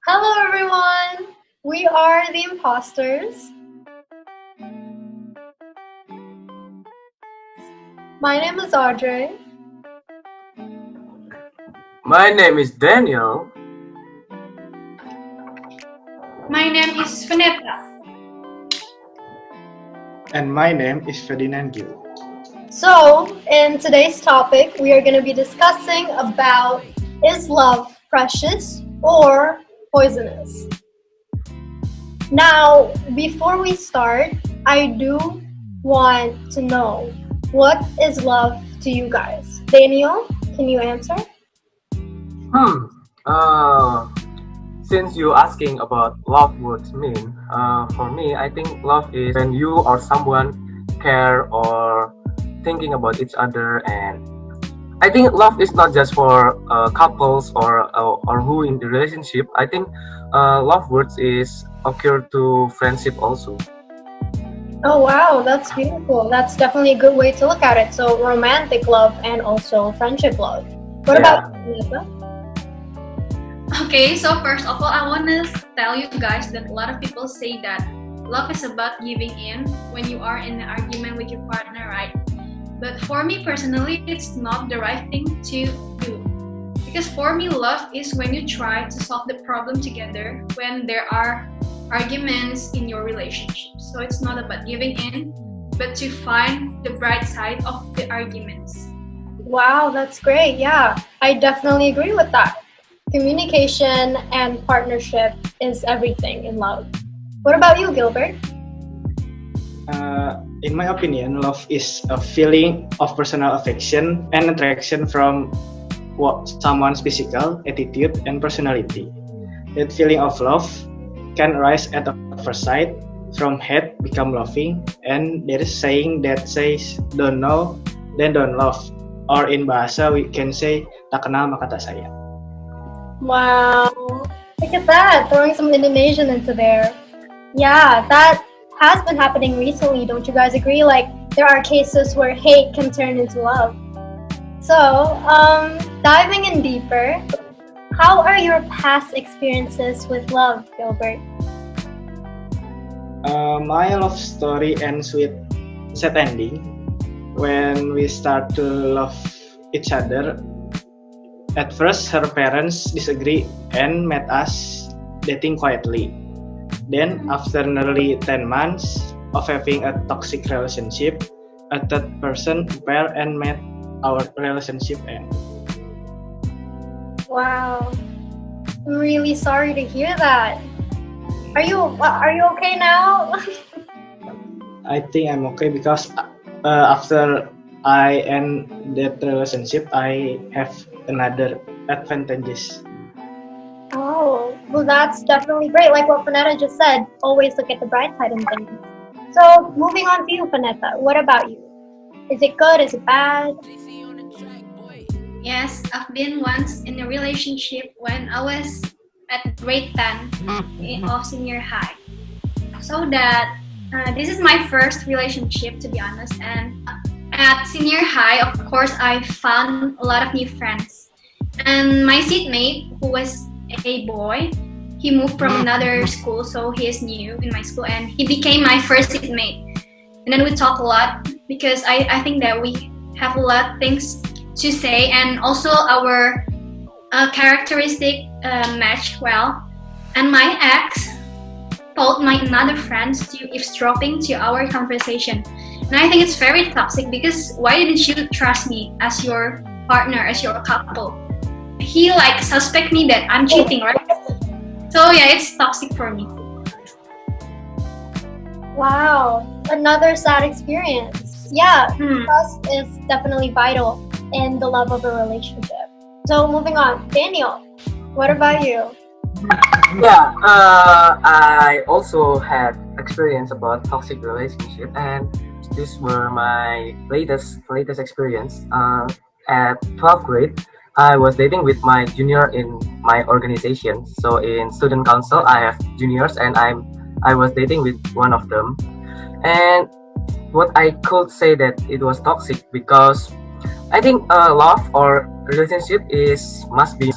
Hello, everyone. We are the imposters. My name is Audrey. My name is Daniel. My name is Fanetta. And my name is Ferdinand Gilbert. So, in today's topic, we are going to be discussing about is love precious or poisonous? Now, before we start, I do want to know what is love to you guys? Daniel, can you answer? Since you asking about love words mean, for me, I think love is when you or someone care or thinking about each other, and I think love is not just for couples or who in the relationship. I think love words is occur to friendship also. Oh, wow, that's beautiful. That's definitely a good way to look at it. So, romantic love and also friendship love. What about Shanika? Okay, so first of all, I want to tell you guys that a lot of people say that love is about giving in when you are in an argument with your partner, right? But for me personally, it's not the right thing to do. Because for me, love is when you try to solve the problem together when there are arguments in your relationship. So it's not about giving in, but to find the bright side of the arguments. Wow, that's great. Yeah, I definitely agree with that. Communication and partnership is everything in love. What about you, Gilbert? In my opinion, love is a feeling of personal affection and attraction from someone's physical, attitude, and personality. That feeling of love can rise at the first sight, from hate become loving, and there is saying that says don't know, then don't love. Or in bahasa we can say tak kenal maka tak sayang. Wow, look at that, throwing some Indonesian into there. Yeah, that has been happening recently, don't you guys agree? Like, there are cases where hate can turn into love. So, diving in deeper, how are your past experiences with love, Gilbert? My love story ends with sad ending. When we start to love each other, at first her parents disagree and met us dating quietly. Then, after nearly 10 months of having a toxic relationship, a third person appeared and made our relationship end. Wow, I'm really sorry to hear that. Are you okay now? I think I'm okay because after I end that relationship, I have another advantages. Oh, well, that's definitely great. Like what Fanetta just said, always look at the bright side in things. So, moving on to you, Fanetta. What about you? Is it good? Is it bad? Yes, I've been once in a relationship when I was at grade 10 of senior high. So that this is my first relationship, to be honest. And at senior high, of course, I found a lot of new friends. And my seatmate, who was a boy, he moved from another school, so he is new in my school, and he became my first seatmate. And then we talk a lot because I think that we have a lot of things to say, and also our characteristic match well. And my ex told my another friends to eavesdropping to our conversation. And I think it's very toxic because why didn't you trust me as your partner, as your couple? He like suspect me that I'm cheating, right? So yeah, it's toxic for me. Wow, another sad experience. Yeah, trust is definitely vital in the love of a relationship. So, moving on, Daniel, what about you? Yeah, I also had experience about toxic relationship, and these were my latest experience. At 12th grade, I was dating with my junior in my organization. So in student council, I have juniors, and I was dating with one of them. And what I could say that it was toxic because I think love or relationship is must be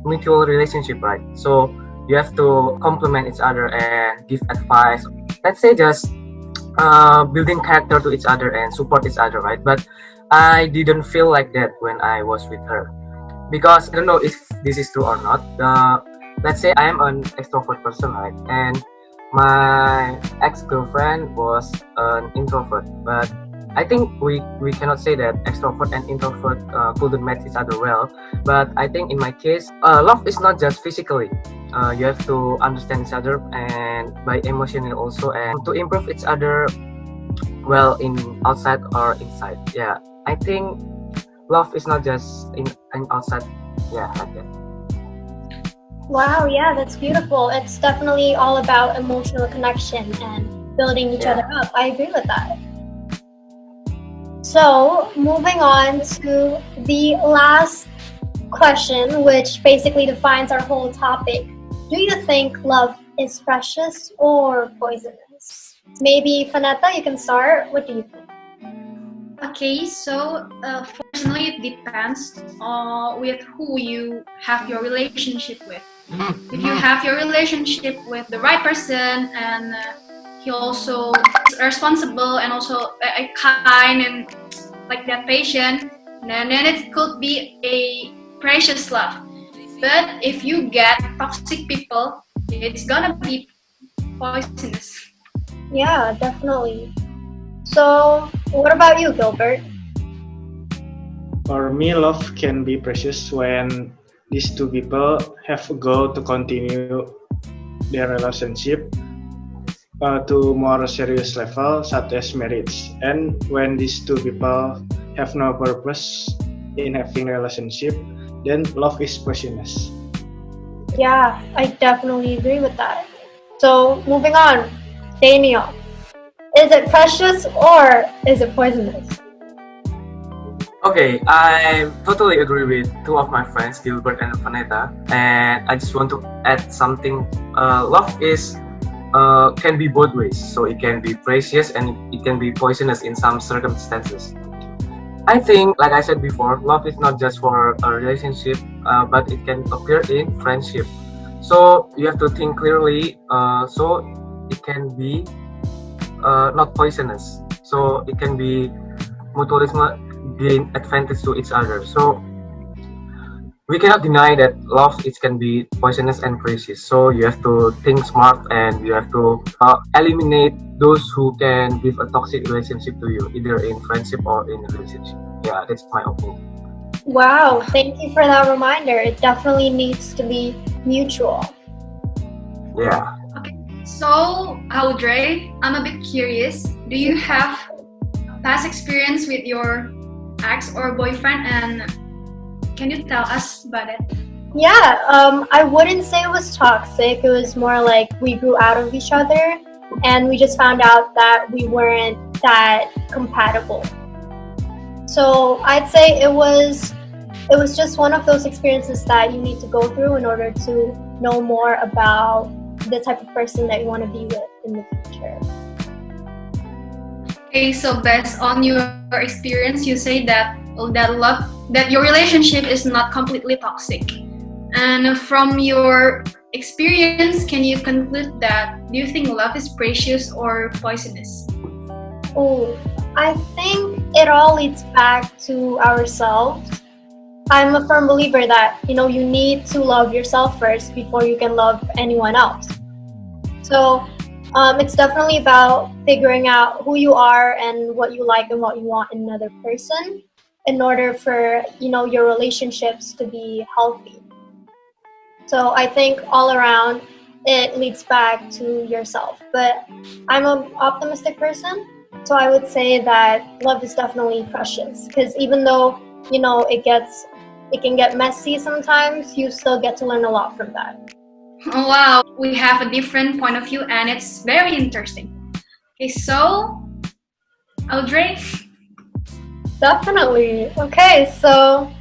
mutual relationship, right? So you have to complement each other and give advice. Let's say just building character to each other and support each other, right? But I didn't feel like that when I was with her, because I don't know if this is true or not. Let's say I am an extrovert person, right? And my ex-girlfriend was an introvert, but I think we cannot say that extrovert and introvert couldn't match each other well. But I think in my case, love is not just physically. You have to understand each other and by emotionally also, and to improve each other well in outside or inside. Yeah, I think love is not just in outside. Yeah, like that. Wow, yeah, that's beautiful. It's definitely all about emotional connection and building each other up. I agree with that. So, moving on to the last question, which basically defines our whole topic. Do you think love is precious or poisonous? Maybe Fanetta, you can start. What do you think? Okay, so personally, it depends with who you have your relationship with. If you have your relationship with the right person and he also is responsible and also kind and like that patient, then it could be a precious love. But if you get toxic people, it's gonna be poisonous. Yeah, definitely. So, what about you, Gilbert? For me, love can be precious when these two people have a goal to continue their relationship to more serious level, such as marriage. And when these two people have no purpose in having a relationship, then love is poisonous. Yeah, I definitely agree with that. So, moving on, Daniel. Is it precious or is it poisonous? Okay, I totally agree with two of my friends, Gilbert and Fanetta, and I just want to add something. Love is can be both ways, so it can be precious and it can be poisonous in some circumstances. I think, like I said before, love is not just for a relationship, but it can occur in friendship. So you have to think clearly. So it can be not poisonous. So it can be mutualism gain advantage to each other. So we cannot deny that love it can be poisonous and precious. So you have to think smart and you have to eliminate those who can give a toxic relationship to you, either in friendship or in a relationship. Yeah, that's my opinion. Wow, thank you for that reminder. It definitely needs to be mutual. Yeah. Okay, so Audrey, I'm a bit curious. Do you have past experience with your ex or boyfriend, and can you tell us about it? Yeah, I wouldn't say it was toxic. It was more like we grew out of each other and we just found out that we weren't that compatible. So I'd say it was just one of those experiences that you need to go through in order to know more about the type of person that you want to be with in the future. Okay, so based on your experience, you say that your relationship is not completely toxic. And from your experience, can you conclude that do you think love is precious or poisonous? Oh, I think it all leads back to ourselves. I'm a firm believer that, you need to love yourself first before you can love anyone else. So it's definitely about figuring out who you are and what you like and what you want in another person in order for, your relationships to be healthy. So I think all around it leads back to yourself. But I'm an optimistic person, so I would say that love is definitely precious because even though, it can get messy sometimes, you still get to learn a lot from that. Oh, wow, we have a different point of view and it's very interesting. Okay, so Audrey? Definitely. Okay, so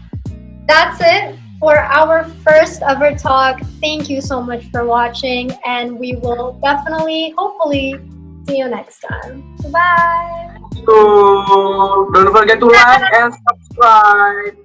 that's it for our first ever talk. Thank you so much for watching, and we will definitely, hopefully, see you next time. Bye. So don't forget to like and subscribe.